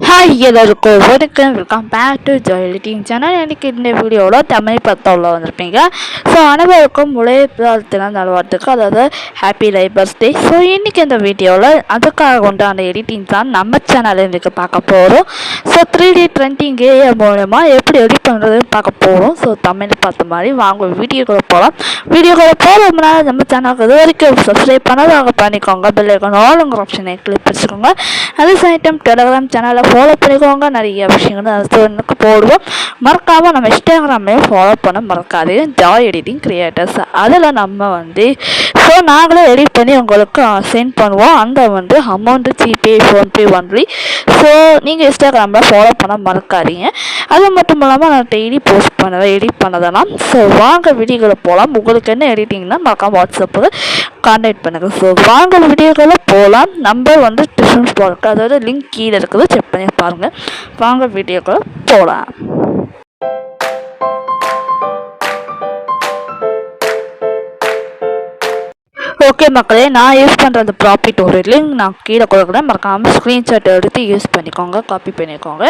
Hi எல்லாருக்கும் welcome back to joy editing channel. எனக்கு இந்த வீடியோவில் தமிழ் பத்தவில் வந்திருப்பீங்க. ஸோ அனைவருக்கும் உழைப்பால் தினம் நல்வாழ்த்துக்கு, அதாவது ஹாப்பி லைபர்ஸ் டே. ஸோ இன்றைக்கி இந்த வீடியோவில் அதுக்காக உண்டான எடிட்டிங் தான் நம்ம சேனலில் இன்றைக்கி பார்க்க போகிறோம். ஸோ 3D ட்ரெண்டிங் ஏஐ மூலமா எப்படி எடிட் பண்ணுறதுன்னு பார்க்க போகிறோம். ஸோ தமிழ் பார்த்த மாதிரி வாங்க வீடியோக்குள்ளே போகலாம். வீடியோக்குள்ளே போகிறோம்னா நம்ம சேனலுக்கு இது வரைக்கும் சப்ஸ்கிரைப் பண்ணதாக பண்ணிக்கோங்க. பெல் ஐக்கான் ஆளுங்கிற ஆப்ஷனை கிளிக் வச்சுக்கோங்க. அதே டைம் டெலிகிராம் சேனலை ஃபாலோ பண்ணிக்கோங்க. நிறைய விஷயங்கள் போடுவோம். மறக்காமல் நம்ம இன்ஸ்டாகிராமையும் ஃபாலோ பண்ண மறக்காது, ஜாய் எடிட்டிங் கிரியேட்டர்ஸ். அதில் நம்ம ஸோ நாங்களே எடிட் பண்ணி உங்களுக்கு சென்ட் பண்ணுவோம். அந்த amount GPay, PhonePe only. So நீங்கள் இன்ஸ்டாகிராமில் ஃபாலோ பண்ண மறக்காதீங்க. அது மட்டும் இல்லாமல் நான் டெய்லி போஸ்ட் பண்ணுவேன் எடிட் பண்ணதெல்லாம். ஸோ வாங்க வீடியோக்களை போகலாம். உங்களுக்கு என்ன எடிட்டிங்னா மறக்காம வாட்ஸ்அப்பில் கான்டாக்ட் பண்ணுங்கள். ஸோ வாங்க வீடியோக்களை போகலாம். நம்பர் டிஸ்கிரிப்ஷன் பாக்ஸ், அதாவது லிங்க் கீழே இருக்குது, செக் பண்ணி பாருங்கள். வாங்க வீடியோக்களை போகலாம். ஓகே மக்களே, நான் யூஸ் பண்ணுற அந்த ப்ராப்பர்ட்டி ஒரு லிங்க் நான் கீழே கொடுக்குறேன். மறக்காமல் ஸ்க்ரீன்ஷாட் எடுத்து யூஸ் பண்ணிக்கோங்க, காப்பி பண்ணிக்கோங்க.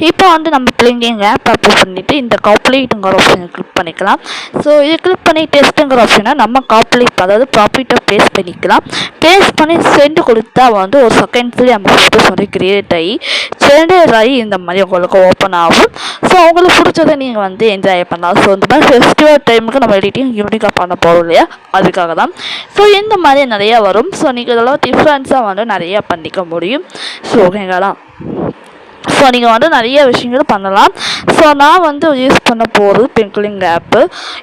இப்போ நம்ம பிளிங்கிங் ஆப் அப்ளை பண்ணிவிட்டு இந்த கால்குலேட்டுங்கிற ஆப்ஷனை கிளிக் பண்ணிக்கலாம். ஸோ இது கிளிக் பண்ணி டெஸ்ட்டுங்கிற ஆப்ஷனை நம்ம கால்குலேட், அதாவது ப்ராப்பர்ட்டியை பேஸ்ட் பண்ணிக்கலாம். பேஸ்ட் பண்ணி சென்ட் கொடுத்தா ஒரு செகண்ட்ஸ்லேயே நம்ம ஃபோட்டோஸ் கிரியேட் ஆகி ஜெனரேட் ஆகி இந்த மாதிரி உங்களுக்கு ஓப்பன் ஆகும். ஸோ உங்களுக்கு பிடிச்சதை நீங்கள் என்ஜாய் பண்ணலாம். ஸோ இந்த மாதிரி ஃபெஸ்டிவல் டைமுக்கு நம்ம எடிட்டிங் யூனிக்காக பண்ண போகிறோம் இல்லையா, அதுக்காக தான். ஸோ இந்த மாதிரி நிறையா வரும். ஸோ நீங்கள் இதெல்லாம் டிஃப்ரென்ஸாக நிறையா பண்ணிக்க முடியும். ஸோ ஓகேங்களா. ஸோ நீங்கள் நிறைய விஷயங்கள் பண்ணலாம். ஸோ நான் யூஸ் பண்ண போகிறது பிங்க்லிங் ஆப்பு.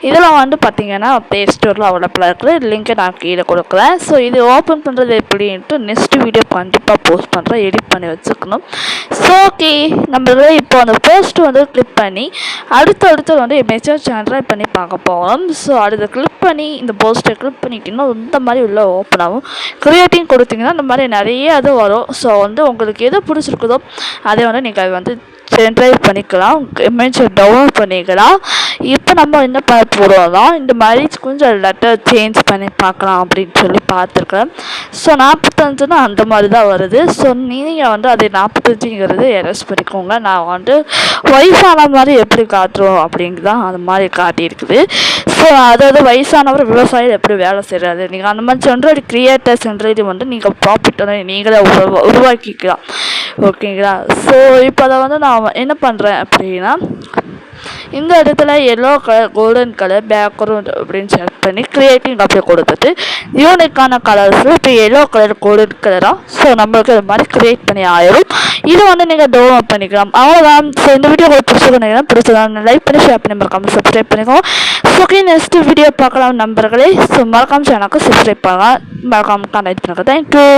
இதில் பார்த்தீங்கன்னா ப்ளே ஸ்டோரில் அவைலபிளாக இருக்குது. லிங்க்கை நான் கீழே கொடுக்குறேன். ஸோ இது ஓப்பன் பண்ணுறது எப்படின்ட்டு நெக்ஸ்ட் வீடியோ கண்டிப்பாக போஸ்ட் பண்ணுறேன். எடிட் பண்ணி வச்சுக்கணும். ஸோ ஓகே, நம்ம இப்போ அந்த போஸ்ட் கிளிக் பண்ணி அடுத்து மெசேஜ் ஜென்ரேட் பண்ணி பார்க்க போகிறோம். ஸோ அடுத்து கிளிக் பண்ணி இந்த போஸ்ட்டை கிளிக் பண்ணிட்டீங்கன்னா இந்த மாதிரி உள்ள ஓப்பன் ஆகும். கிரியேட்டிங் கொடுத்தீங்கன்னா இந்த மாதிரி நிறைய இது வரும். ஸோ உங்களுக்கு எது பிடிச்சிருக்குதோ அதை நீங்கள் ஜென்ரேட் பண்ணிக்கலாம், இமேஜ் டவுன்லோட் பண்ணிக்கலாம். இப்போ நம்ம என்ன பார்க்க போகிறோம்னா இந்த மாதிரி கொஞ்சம் லெட்டர் சேஞ்ச் பண்ணி பார்க்கலாம் அப்படின்னு சொல்லி பார்த்துருக்கேன். ஸோ 45னா அந்த மாதிரி தான் வருது. ஸோ நீங்கள் அதை 45ங்கிறது எரேஸ் பண்ணிக்கோங்க. நான் வயசான மாதிரி எப்படி காட்டுறோம் அப்படிங்கிறதான் அந்த மாதிரி காட்டியிருக்குது. ஸோ அதாவது வயசானவர் விவசாயிகள் எப்படி வேலை செய்கிறாரு, நீங்கள் அந்த மாதிரி ஜென்ரேட் கிரியேட்டர் ஜென்ரேட் நீங்கள் ப்ராஃபிட் நீங்களே உருவாக்கிக்கலாம். ஓகேங்களா. ஸோ இப்போ அதை நான் என்ன பண்ணுறேன் அப்படின்னா, இந்த இடத்துல yellow colour, golden colour background அப்படின்னு செலக்ட் பண்ணி கிரியேட்டிங் அப்படியே கொடுத்துட்டு யூனிக்கான கலர்ஸ் இப்போ எல்லோ கலர், கோல்டன் கலராக ஸோ நம்மளுக்கு இது மாதிரி கிரியேட் பண்ணி ஆயிடும். இது நீங்கள் டவுன்லோட் பண்ணிக்கலாம். அவ்வளோதான். ஸோ இந்த வீடியோ உங்களுக்கு பிடிச்சதான் லைக் பண்ணி ஷேர் பண்ணி மறக்காமல் சப்ஸ்கிரைப் பண்ணிக்கோங்க. ஸோ ஓகே, நெக்ஸ்ட் வீடியோ பார்க்கலாம் நண்பர்களே. ஸோ மறக்காமல் சேனலுக்கு சப்ஸ்கிரைப் பண்ணலாம், மறக்காமல் கான்டாக்ட் பண்ணுங்கள். தேங்க்யூ.